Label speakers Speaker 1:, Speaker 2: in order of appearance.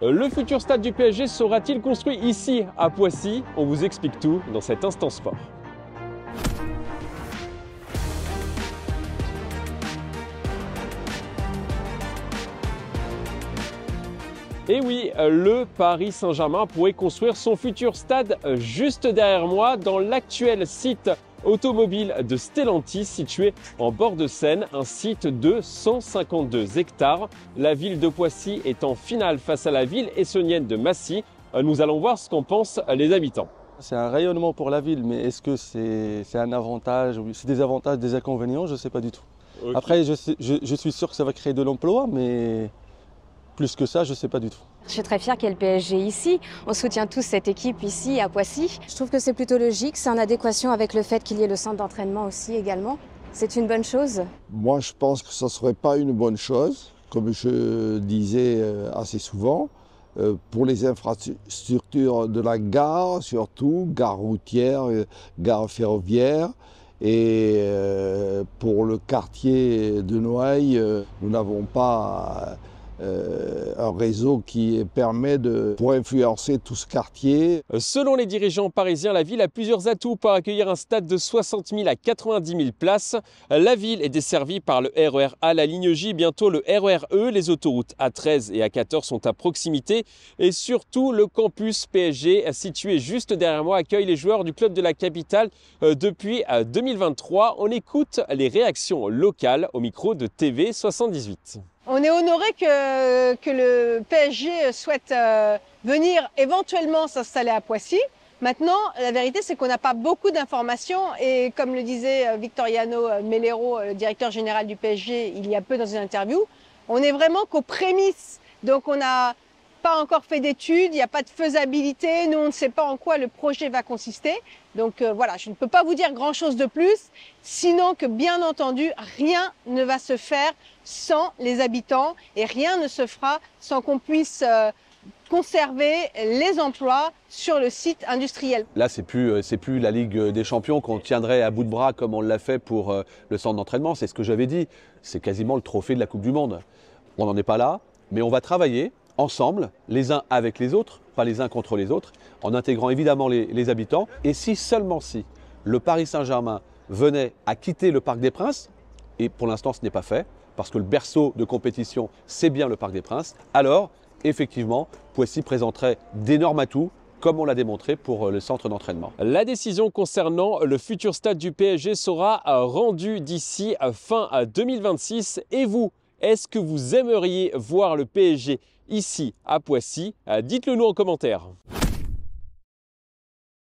Speaker 1: Le futur stade du PSG sera-t-il construit ici, à Poissy? On vous explique tout dans cet instant sport. Et oui, le Paris Saint-Germain pourrait construire son futur stade juste derrière moi, dans l'actuel site automobile de Stellantis, situé en bord de Seine, un site de 152 hectares. La ville de Poissy est en finale face à la ville essonnienne de Massy. Nous allons voir ce qu'en pensent les habitants.
Speaker 2: C'est un rayonnement pour la ville, mais est-ce que c'est un avantage? C'est des avantages, des inconvénients? Je ne sais pas du tout. Okay. Après, je suis sûr que ça va créer de l'emploi, mais plus que ça, je ne sais pas du tout.
Speaker 3: Je suis très fière qu'il y ait le PSG ici. On soutient tous cette équipe ici à Poissy. Je trouve que c'est plutôt logique. C'est en adéquation avec le fait qu'il y ait le centre d'entraînement aussi également. C'est une bonne chose.
Speaker 4: Moi, je pense que ça ne serait pas une bonne chose, comme je disais assez souvent. Pour les infrastructures de la gare, surtout, gare routière, gare ferroviaire. Et pour le quartier de Noailles, nous n'avons pas un réseau qui permet pour influencer tout ce quartier.
Speaker 1: Selon les dirigeants parisiens, la ville a plusieurs atouts pour accueillir un stade de 60 000 à 90 000 places. La ville est desservie par le RER A, la ligne J, bientôt le RER E. Les autoroutes A13 et A14 sont à proximité. Et surtout, le campus PSG, situé juste derrière moi, accueille les joueurs du club de la capitale depuis 2023. On écoute les réactions locales au micro de TV 78.
Speaker 5: On est honoré que le PSG souhaite venir éventuellement s'installer à Poissy. Maintenant, la vérité, c'est qu'on n'a pas beaucoup d'informations et comme le disait Victoriano Melero, le directeur général du PSG, il y a peu dans une interview, on est vraiment qu'aux prémices. Donc on n'a pas encore fait d'études, il n'y a pas de faisabilité, nous on ne sait pas en quoi le projet va consister. Donc voilà, je ne peux pas vous dire grand-chose de plus, sinon que bien entendu, rien ne va se faire sans les habitants et rien ne se fera sans qu'on puisse conserver les emplois sur le site industriel.
Speaker 6: Là, c'est plus la Ligue des Champions qu'on tiendrait à bout de bras comme on l'a fait pour le centre d'entraînement, c'est ce que j'avais dit, c'est quasiment le trophée de la Coupe du Monde. On n'en est pas là, mais on va travailler ensemble, les uns avec les autres, pas les uns contre les autres, en intégrant évidemment les habitants. Et si seulement si le Paris Saint-Germain venait à quitter le Parc des Princes, et pour l'instant ce n'est pas fait, parce que le berceau de compétition c'est bien le Parc des Princes, alors effectivement Poissy présenterait d'énormes atouts, comme on l'a démontré pour le centre d'entraînement.
Speaker 1: La décision concernant le futur stade du PSG sera rendue d'ici fin 2026. Et vous, est-ce que vous aimeriez voir le PSG ici à Poissy? Dites-le nous en commentaire.